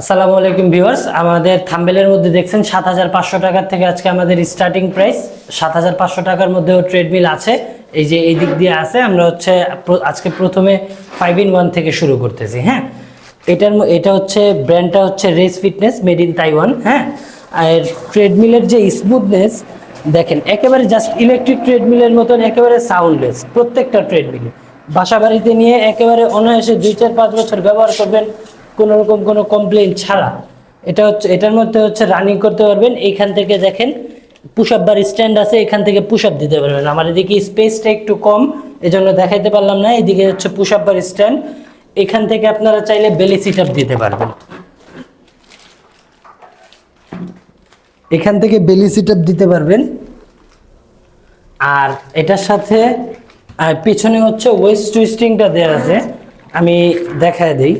আসসালামু আলাইকুম ভিউয়ার্স, আমাদের থাম্বনেলের মধ্যে দেখছেন ৭৫০০ টাকার থেকে আজকে আমাদের স্টার্টিং প্রাইস ৭৫০০ টাকার মধ্যেও ট্রেডমিল আছে। এই যে এই দিক দিয়ে আছে, আমরা হচ্ছে আজকে প্রথমে 5-in-1 থেকে শুরু করতেছি। হ্যাঁ, এটা হচ্ছে ব্র্যান্ডটা হচ্ছে race fitness, made in Taiwan. হ্যাঁ, আর ট্রেডমিলের যে স্মুথনেস দেখেন, একেবারে জাস্ট ইলেকট্রিক ট্রেডমিলের মতন একেবারে সাউন্ডলেস। প্রত্যেকটা ট্রেডমিল বাসা বাড়িতে নিয়ে একেবারে অনায়াসে 2-4-5 বছর ব্যবহার করবেন কোনো রকম কোনো কমপ্লেইন ছাড়া। এটার মধ্যে হচ্ছে রানিং করতে পারবেন। এইখান থেকে দেখেন পুশ আপ বার স্ট্যান্ড আছে, এখান থেকে পুশ আপ দিতে পারবেন। আমার এদিকে স্পেসটা একটু কম, এজন্য দেখাইতে পারলাম না। এদিকে হচ্ছে পুশ আপ বার স্ট্যান্ড, এখান থেকে আপনারা চাইলে বেলি সিট আপ দিতে পারবেন। এখান থেকে বেলি সিট আপ দিতে পারবেন। আর এটার সাথে পিছনে হচ্ছে ওয়েস্ট টুইস্টিংটা দেওয়া আছে, আমি দেখায় দিই।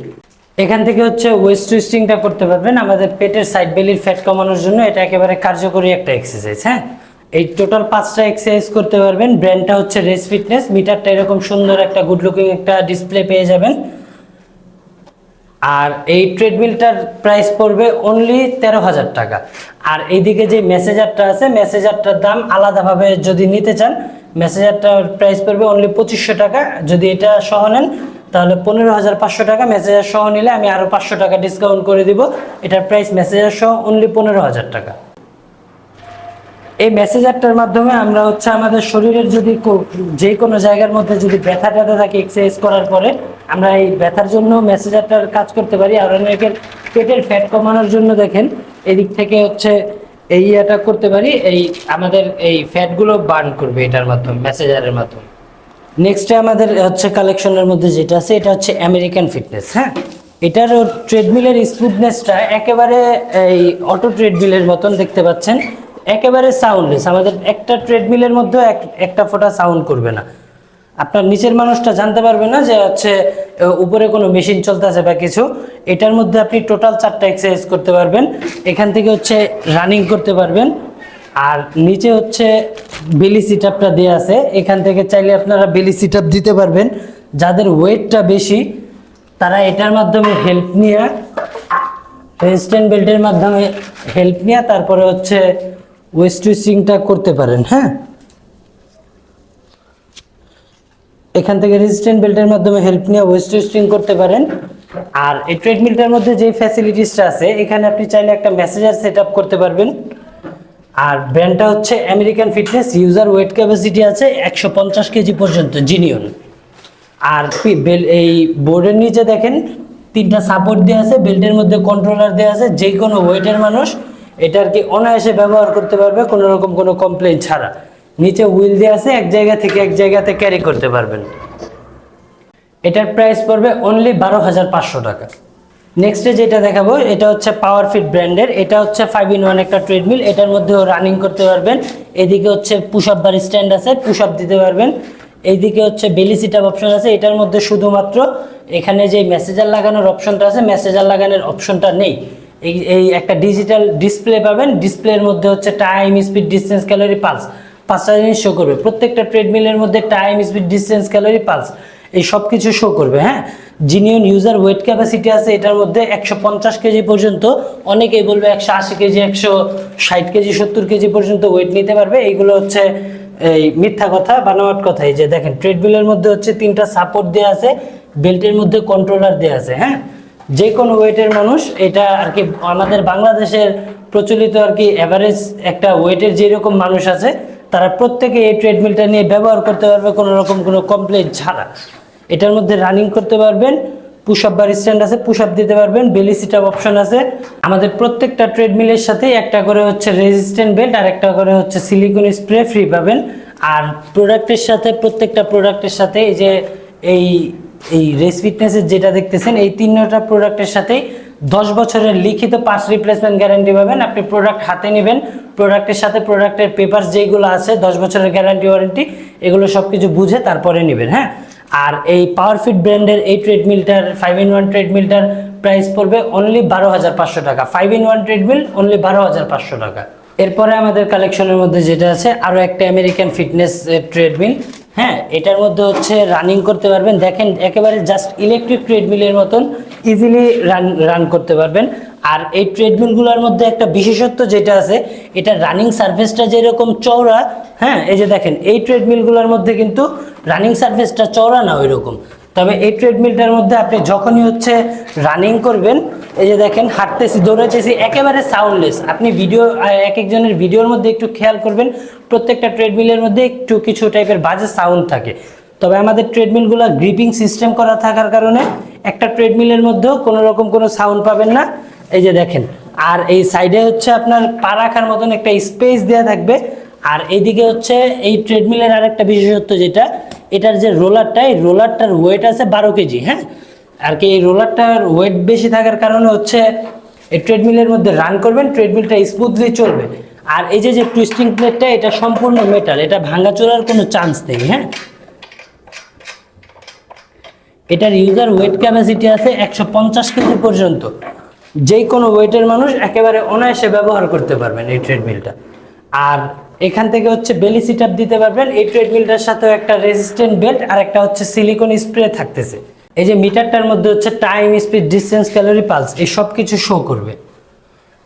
এখান থেকে হচ্ছে ওয়েস্ট টুইস্টিংটা করতে পারবেন। আমাদের পেটের সাইড বেলির ফ্যাট কমানোর জন্য এটা একেবারে কার্যকরী একটা এক্সারসাইজ। হ্যাঁ, এই টোটাল 5টা এক্সারসাইজ করতে পারবেন। ব্র্যান্ডটা হচ্ছে রেস ফিটনেস। মিটারটা এরকম সুন্দর একটা গুড লুকিং একটা ডিসপ্লে পেয়ে যাবেন। আর এই ট্রেডমিলটার প্রাইস পড়বে অনলি 13,000 টাকা। আর এইদিকে যে মেসেজারটা আছে, মেসেজারটার দাম আলাদাভাবে যদি নিতে চান, মেসেজারটার প্রাইস পড়বে অনলি 2500 টাকা। যদি এটা সহ নেন তাহলে 15,500 টাকা। মেসেজার সহ নিলে আমি আরও 500 টাকা ডিসকাউন্ট করে দিব। এটার প্রাইস মেসেজার সহ অনলি 15,000 টাকা। এই মেসেজারটার মাধ্যমে আমরা হচ্ছে আমাদের শরীরের যদি যে কোনো জায়গার মধ্যে যদি ব্যথা ট্যাথা থাকে এক্সারসাইজ করার পরে, আমরা এই ব্যথার জন্য মেসেজারটার কাজ করতে পারি। আর অনেকের পেটের ফ্যাট কমানোর জন্য দেখেন এদিক থেকে হচ্ছে এই ইয়েটা করতে পারি, এই আমাদের এই ফ্যাটগুলো বার্ন করবে এটার মাধ্যমে, মেসেজারের মাধ্যমে। নেক্সটে আমাদের হচ্ছে কালেকশনের মধ্যে যেটা আছে, এটা হচ্ছে আমেরিকান ফিটনেস। হ্যাঁ, এটার ট্রেডমিলের স্মুথনেসটা একেবারে এই অটো ট্রেডমিলের মতন দেখতে পাচ্ছেন, একেবারে সাউন্ডলেস। আমাদের একটা ট্রেডমিলের মধ্যে একটা ফোঁটা সাউন্ড করবে না। আপনার নিচের মানুষটা জানতে পারবে না যে হচ্ছে উপরে কোনো মেশিন চলতেছে বা কিছু। এটার মধ্যে আপনি টোটাল 4টা এক্সারসাইজ করতে পারবেন। এখান থেকে হচ্ছে রানিং করতে পারবেন। আর নিচে হচ্ছে বেলি সিট আপটা দেওয়া আছে, এখান থেকে চাইলে আপনারা বেলি সিট আপ দিতে পারবেন। যাদের ওয়েটটা বেশি তারা এটার মাধ্যমে হেল্প নিয়ে, রেজিস্ট্যান্ট বেল্টের মাধ্যমে হেল্প নিয়ে তারপরে হচ্ছে ওয়েস্ট টুইস্টিংটা করতে পারেন। হ্যাঁ, এখান থেকে রেজিস্ট্যান্ট বেল্টের মাধ্যমে হেল্প নিয়ে ওয়েস্ট টুইস্টিং করতে পারেন। আর এই ট্রেডমিলটার মধ্যে যে ফ্যাসিলিটিসটা আছে, এখানে আপনি চাইলে একটা মেসেজার সেট আপ করতে পারবেন। আর ব্র্যান্ডটা হচ্ছে American fitness. User wait capacity আছে 150 কেজি পর্যন্ত, জিনিয়ন। আর এই বোর্ডের নিচে দেখেন 3টা সাপোর্ট দেওয়া আছে, বেল্টের মধ্যে কন্ট্রোলার দেওয়া আছে। যে কোনো ওয়েটের মানুষ এটা আর কি অনায়াসে ব্যবহার করতে পারবে কোনো রকম কোনো কমপ্লেইন ছাড়া। নিচে হুইল দেওয়া আছে, এক জায়গা থেকে এক জায়গাতে ক্যারি করতে পারবেন। এটার প্রাইস পড়বে অনলি 12,500 টাকা। নেক্সটে যেটা দেখাবো, এটা হচ্ছে পাওয়ারফিট ব্র্যান্ডের। এটা হচ্ছে 5-in-1 একটা ট্রেডমিল। এটার মধ্যেও রানিং করতে পারবেন। এদিকে হচ্ছে পুশ আপ বার স্ট্যান্ড আছে, পুশ আপ দিতে পারবেন। এইদিকে হচ্ছে বেলি সিট আপ অপশন আছে। এটার মধ্যে শুধুমাত্র এখানে যে মেসেজার লাগানোর অপশনটা আছে, মেসেজার লাগানোর অপশনটা নেই। এই একটা ডিজিটাল ডিসপ্লে পাবেন। ডিসপ্লের মধ্যে হচ্ছে time, speed, distance, calorie, pulse, 5টা জিনিস শো করবে। প্রত্যেকটা ট্রেডমিলের মধ্যে time, speed, distance, calorie, pulse এই সব কিছু শো করবে। হ্যাঁ, জিনিয়ন ইউজার ওয়েট ক্যাপাসিটি আছে এটার মধ্যে 150 কেজি পর্যন্ত। অনেকেই বলবে 180 কেজি, 160 কেজি, 70 কেজি পর্যন্ত ওয়েট নিতে পারবে। এইগুলো হচ্ছে এই মিথ্যা কথা, বানোয়াট কথা। এই যে দেখেন ট্রেডমিলের মধ্যে হচ্ছে 3টা সাপোর্ট দেওয়া আছে, বেল্টের মধ্যে কন্ট্রোলার দেওয়া আছে। হ্যাঁ, যে কোনো ওয়েটের মানুষ এটা আর কি আমাদের বাংলাদেশের প্রচলিত আর কি অ্যাভারেজ একটা ওয়েটের যেরকম মানুষ আছে তারা প্রত্যেকে এই ট্রেডমিলটা নিয়ে ব্যবহার করতে পারবে কোনো রকম কোনো কমপ্লেইন ছাড়া। এটার মধ্যে রানিং করতে পারবেন, পুশ আপ বার স্ট্যান্ড আছে, পুশ আপ দিতে পারবেন, বেলি সিট আপ অপশন আছে। আমাদের প্রত্যেকটা ট্রেডমিলের সাথে একটা করে হচ্ছে রেজিস্ট্যান্ট বেল্ট আর একটা করে হচ্ছে সিলিকন স্প্রে ফ্রি পাবেন। আর প্রোডাক্টের সাথে, প্রত্যেকটা প্রোডাক্টের সাথে এই যে এই রেস ফিটনেসের যেটা দেখতেছেন, এই 3টা প্রোডাক্টের সাথেই 10 বছরের লিখিত পার্টস রিপ্লেসমেন্ট গ্যারান্টি পাবেন। আপনি প্রোডাক্ট হাতে নেবেন, প্রোডাক্টের সাথে প্রোডাক্টের পেপারস যেগুলো আছে, 10 বছরের গ্যারান্টি ওয়ারেন্টি, এগুলো সব কিছু বুঝে তারপরে নেবেন। হ্যাঁ, আর এই পাওয়ারফিট ব্র্যান্ডের এই ট্রেডমিলটার 5-in-1 ট্রেডমিলটার প্রাইস পড়বে অনলি 12,500 টাকা। 5-in-1 ট্রেডমিল অনলি 12,500 টাকা। এরপরে আমাদের কালেকশনের মধ্যে যেটা আছে, আরও একটা আমেরিকান ফিটনেস ট্রেডমিল। হ্যাঁ, এটার মধ্যে হচ্ছে রানিং করতে পারবেন। দেখেন একেবারে জাস্ট ইলেকট্রিক ট্রেডমিলের মতন ইজিলি রান করতে পারবেন। আর এই ট্রেডমিলগুলোর মধ্যে একটা বিশেষত্ব যেটা আছে, এটা রানিং সারফেসটা যেরকম চওড়া, হ্যাঁ এই যে দেখেন এই ট্রেডমিলগুলোর মধ্যে কিন্তু রানিং সারফেসটা চওড়া না ওই রকম। তবে এই ট্রেডমিলটার মধ্যে আপনি যখনই হচ্ছে রানিং করবেন, এই যে দেখেন হাঁটতেছি দৌড়াইতেছি একেবারে সাউন্ডলেস। আপনি ভিডিও এক একজনের ভিডিওর মধ্যে একটু খেয়াল করবেন, প্রত্যেকটা ট্রেডমিলের মধ্যে একটু কিছু টাইপের বাজে সাউন্ড থাকে। তবে আমাদের ট্রেডমিলগুলো গ্রিপিং সিস্টেম করা থাকার কারণে একটা ট্রেডমিলের মধ্যেও কোনো রকম কোনো সাউন্ড পাবেন না। এই যে দেখেন, আর এই সাইডে হচ্ছে আপনার পা রাখার মতন একটা স্পেস দেওয়া থাকবে। আর এইদিকে হচ্ছে এই ট্রেডমিলের আরেকটা বিশেষত্ব যেটা, এটার যে রোলারটা, এই রোলারটার ওয়েট আছে 12 কেজি। হ্যাঁ, আর কি এই রোলারটার ওয়েট বেশি থাকার কারণে হচ্ছে এই ট্রেডমিলের মধ্যে রান করবেন, ট্রেডমিলটা স্মুথলি চলবে। আর এই যে টুইস্টিং প্লেটটা, এটা সম্পূর্ণ মেটাল, এটা ভাঙাচোরার কোনো চান্স নেই। হ্যাঁ, এটার ইউজার ওয়েট ক্যাপাসিটি আছে 150 কেজি পর্যন্ত। যে কোনো ওয়েটের মানুষ একেবারে অনায়াসে ব্যবহার করতে পারবেন এই ট্রেডমিলটা। আর এখান থেকে হচ্ছে বেলি সিট আপ দিতে পারবেন। এই ট্রেডমিলটার সাথেও একটা রেজিস্ট্যান্ট বেল্ট আর একটা হচ্ছে সিলিকন স্প্রে থাকতেছে। এই যে মিটারটার মধ্যে হচ্ছে time, speed, distance, calorie, pulse এই সব কিছু শো করবে।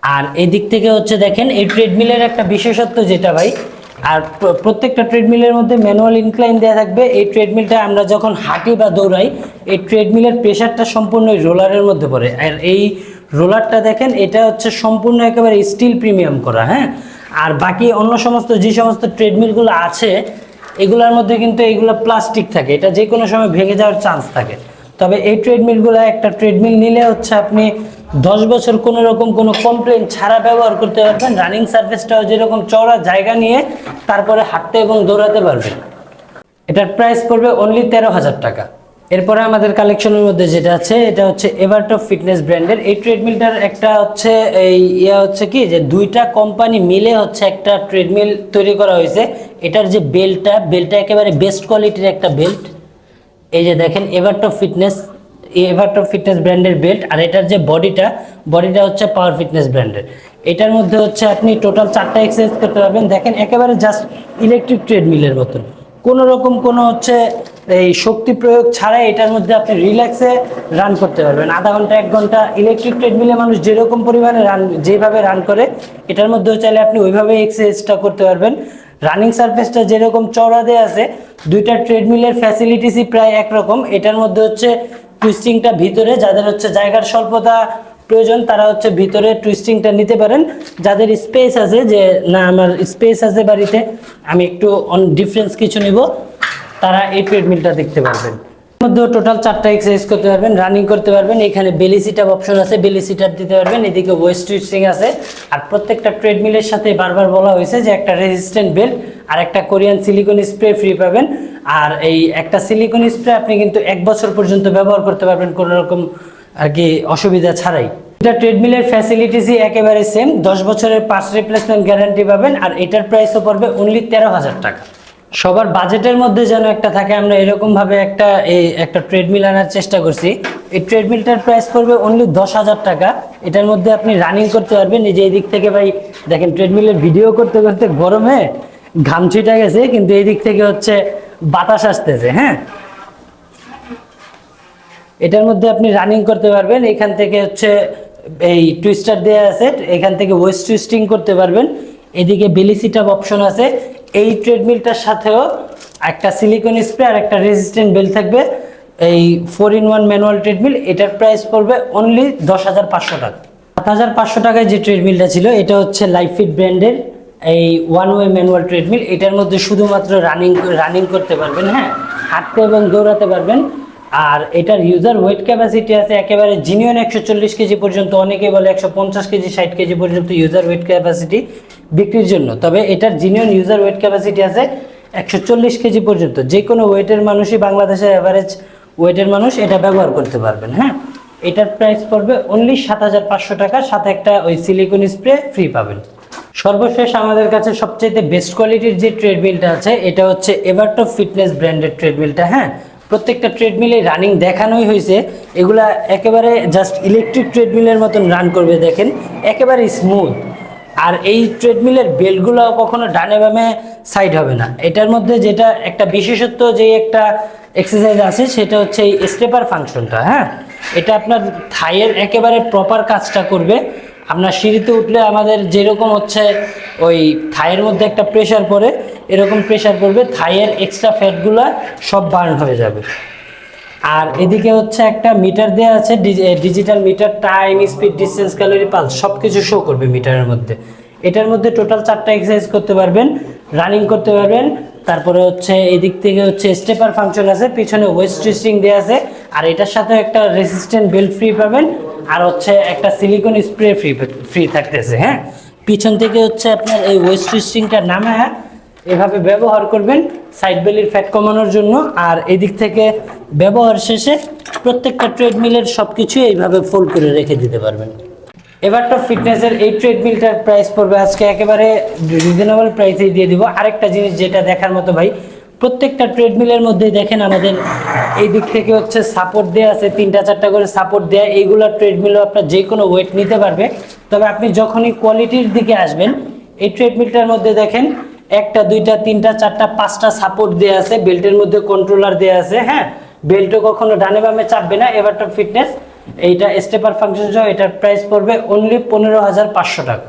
আর এই দিক থেকে হচ্ছে দেখেন এই ট্রেডমিলের একটা বিশেষত্ব যেটা ভাই, আর প্রত্যেকটা ট্রেডমিলের মধ্যে ম্যানুয়াল ইনক্লাইন দেওয়া থাকবে। এই ট্রেডমিলটা আমরা যখন হাঁটি বা দৌড়াই, এই ট্রেডমিলের প্রেশারটা সম্পূর্ণ এই রোলারের মধ্যে পড়ে। আর এই রোলারটা দেখেন, এটা হচ্ছে সম্পূর্ণ একেবারে স্টিল প্রিমিয়াম করা। হ্যাঁ, আর বাকি অন্য সমস্ত যে সমস্ত ট্রেডমিলগুলো আছে এগুলোর মধ্যে কিন্তু এগুলো প্লাস্টিক থাকে, এটা যে কোনো সময় ভেঙে যাওয়ার চান্স থাকে। তবে এই ট্রেডমিলগুলো, একটা ট্রেডমিল নিলে হচ্ছে আপনি 10 বছর কোনো রকম কোনো কমপ্লেন ছাড়া ব্যবহার করতে পারবেন। রানিং সার্ফেসটাও যেরকম চওড়া জায়গা নিয়ে তারপরে হাঁটতে এবং দৌড়াতে পারবেন। এটার প্রাইস পড়বে অনলি 13,000 টাকা। এরপরে আমাদের কালেকশনের মধ্যে যেটা আছে, এটা হচ্ছে এভারটপ ফিটনেস ব্র্যান্ডের। এই ট্রেডমিলটার একটা হচ্ছে এই হচ্ছে কি যে দুইটা কোম্পানি মিলে হচ্ছে একটা ট্রেডমিল তৈরি করা হয়েছে। এটার যে বেল্টটা একেবারে বেস্ট কোয়ালিটির একটা বেল্ট। এই যে দেখেন এভারটপ ফিটনেস ব্র্যান্ডের বেল্ট। আর এটার যে বডিটা হচ্ছে পাওয়ার ফিটনেস ব্র্যান্ডের। এটার মধ্যে হচ্ছে আপনি টোটাল 4টা এক্সারসাইজ করতে পারবেন। দেখেন একেবারে জাস্ট ইলেকট্রিক ট্রেডমিলের মতন, কোনো রকম কোনো হচ্ছে এই শক্তি প্রয়োগ ছাড়াই এটার মধ্যে আপনি রিল্যাক্সে রান করতে পারবেন। আধা ঘন্টা 1 ঘন্টা ইলেকট্রিক ট্রেডমিলে মানুষ যেরকম পরিমাণে যেভাবে রান করে, এটার মধ্যেও চাইলে আপনি ওইভাবে এক্সারসাইজটা করতে পারবেন। রানিং সারফেসটা যেরকম চওড়া দেওয়া আছে, দুইটা ট্রেডমিলের ফ্যাসিলিটিসই প্রায় একরকম। এটার মধ্যে হচ্ছে টুইস্টিংটা ভিতরে, যাদের হচ্ছে জায়গার স্বল্পতা প্রয়োজন তারা হচ্ছে ভিতরে টুইস্টিংটা নিতে পারেন। যাদের স্পেস আছে যে না আমার স্পেস আছে বাড়িতে, আমি একটু ডিফারেন্স কিছু নিব, তারা এই ট্রেডমিলটা দেখতে পারবেন। মধ্যে টোটাল 4টা এক্সারসাইজ করতে পারবেন, রানিং করতে পারবেন। এখানে বেলি সিট আপ অপশন আছে, বেলি সিট আপ দিতে পারবেন। এদিকে ওয়েস্ট টুইস্টিং আছে। আর প্রত্যেকটা ট্রেডমিলের সাথে বারবার বলা হয়েছে যে একটা রেজিস্ট্যান্ট বেল্ট আর একটা কোরিয়ান সিলিকন স্প্রে ফ্রি পাবেন। আর এই একটা সিলিকন স্প্রে আপনি কিন্তু 1 বছর পর্যন্ত ব্যবহার করতে পারবেন কোনো রকম আর কি অসুবিধা ছাড়াই। এটা ট্রেডমিলের ফ্যাসিলিটিসই একেবারে সেম, 10 বছরের পার্টস রিপ্লেসমেন্ট গ্যারান্টি পাবেন। আর এটার প্রাইসও পড়বে অনলি 13,000 টাকা। সবার বাজেটের মধ্যে যেন একটা থাকে, আমরা এরকমভাবে একটা ট্রেডমিল আনার চেষ্টা করছি। এই ট্রেডমিলটার প্রাইস পড়বে অনলি 10,000 টাকা। এটার মধ্যে আপনি রানিং করতে পারবেন। এই যে এই দিক থেকে ভাই দেখেন ট্রেডমিলের ভিডিও করতে করতে গরমে ঘাম ছিটা গেছে, কিন্তু এই দিক থেকে হচ্ছে বাতাস আসতেছে। হ্যাঁ, এটার মধ্যে আপনি রানিং করতে পারবেন। এখান থেকে হচ্ছে এই টুইস্টার দেওয়া আছে, এখান থেকে ওয়েস্ট টুইস্টিং করতে পারবেন। এদিকে বেলি সিট আপ অপশন আছে। এই ট্রেডমিলটার সাথেও একটা সিলিকন স্প্রে আর একটা রেজিস্ট্যান্ট বেল্ট থাকবে। এই 4-in-1 ম্যানুয়াল ট্রেডমিল, এটার প্রাইস পড়বে অনলি 10,500 টাকা। 7,500 টাকায় যে ট্রেডমিলটা ছিল এটা হচ্ছে লাইফিট ব্র্যান্ডের এই 1-ওয়ে ম্যানুয়াল ট্রেডমিল। এটার মধ্যে শুধুমাত্র রানিং করতে পারবেন, হ্যাঁ হাঁটতে এবং দৌড়াতে পারবেন। আর এটার ইউজার ওয়েট ক্যাপাসিটি আছে একেবারে জিনিয়ন 140 কেজি পর্যন্ত, অনেকে বলে 150 কেজি 60 কেজি পর্যন্ত ইউজার ওয়েট ক্যাপাসিটি বিক্রির জন্য। তবে এটার জিনিয়ন ইউজার ওয়েট ক্যাপাসিটি আছে 140 কেজি পর্যন্ত। যে কোনো ওয়েটের মানুষই, বাংলাদেশের অ্যাভারেজ ওয়েটের মানুষ এটা ব্যবহার করতে পারবেন। হ্যাঁ, এটার প্রাইস পড়বে অনলি 7,500 টাকা, সাথে একটা ওই সিলিকন স্প্রে ফ্রি পাবেন। সর্বশেষ আমাদের কাছে সবচেয়ে বেস্ট কোয়ালিটির যে ট্রেডমিলটা আছে এটা হচ্ছে এভারটপ ফিটনেস ব্র্যান্ডের ট্রেডমিলটা। হ্যাঁ, প্রত্যেকটা ট্রেডমিলে রানিং দেখানোই হয়েছে। এগুলা একেবারে জাস্ট ইলেকট্রিক ট্রেডমিলের মতন রান করবে। দেখেন একেবারে স্মুথ, আর এই ট্রেডমিলের বেল্টগুলো কখনো ডানে বামে সাইড হবে না। এটার মধ্যে যেটা একটা বিশেষত্ব, যে একটা এক্সারসাইজ আছে সেটা হচ্ছে এই স্টেপার ফাংশনটা। হ্যাঁ, এটা আপনার থাইয়ের একেবারে প্রপার কাজটা করবে। আপনার সিঁড়িতে উঠলে আমাদের যেরকম হচ্ছে ওই থাইয়ের মধ্যে একটা প্রেশার পড়ে, এরকম প্রেশার পড়বে, থাইয়ের এক্সট্রা ফ্যাটগুলো সব বার্ন হয়ে যাবে। আর এদিকে হচ্ছে একটা মিটার দেওয়া আছে, digital meter, time, speed, distance, calorie, pulse সব কিছু শো করবে মিটারের মধ্যে। এটার মধ্যে টোটাল 4টা এক্সারসাইজ করতে পারবেন, রানিং করতে পারবেন। তারপরে হচ্ছে এদিক থেকে হচ্ছে স্টেপার ফাংশন আছে, পিছনে ওয়েস্ট টুইস্টিং দেওয়া আছে, আর এটার সাথে একটা রেসিস্ট্যান্ট বেল্ট ফ্রি পাবেন, আর হচ্ছে একটা সিলিকন স্প্রে ফ্রি থাকতেছে। হ্যাঁ, পিছন থেকে হচ্ছে আপনার এই ওয়েস্ট টুইস্টিংটা নামে এভাবে ব্যবহার করবেন সাইড বেলির ফ্যাট কমানোর জন্য। আর এদিক থেকে ব্যবহার শেষে প্রত্যেকটা ট্রেডমিলের সব কিছু এইভাবে ফোল্ড করে রেখে দিতে পারবেন। এভারটপ ফিটনেসের এই ট্রেডমিলটার প্রাইস পড়বে আজকে একেবারে রিজনেবল প্রাইসেই দিয়ে দিব। আরেকটা জিনিস যেটা দেখার মতো ভাই, প্রত্যেকটা ট্রেডমিলের মধ্যে দেখেন আমাদের এই দিক থেকে হচ্ছে সাপোর্ট দেওয়া আছে, 3টা 4টা করে সাপোর্ট দেওয়া। এইগুলো ট্রেডমিলও আপনার যে কোনো ওয়েট নিতে পারবে। তবে আপনি যখনই কোয়ালিটির দিকে আসবেন, এই ট্রেডমিলটার মধ্যে দেখেন 1টা 2টা 3টা 4টা 5টা সাপোর্ট দেওয়া আছে, বেল্টের মধ্যে কন্ট্রোলার দেওয়া আছে। হ্যাঁ, বেল্টও কখনো ডানে বামে চাপবে না। এভারটপ ফিটনেস এইটা স্টেপার ফাংশন সহ এটার প্রাইস পড়বে অনলি 15,500 টাকা।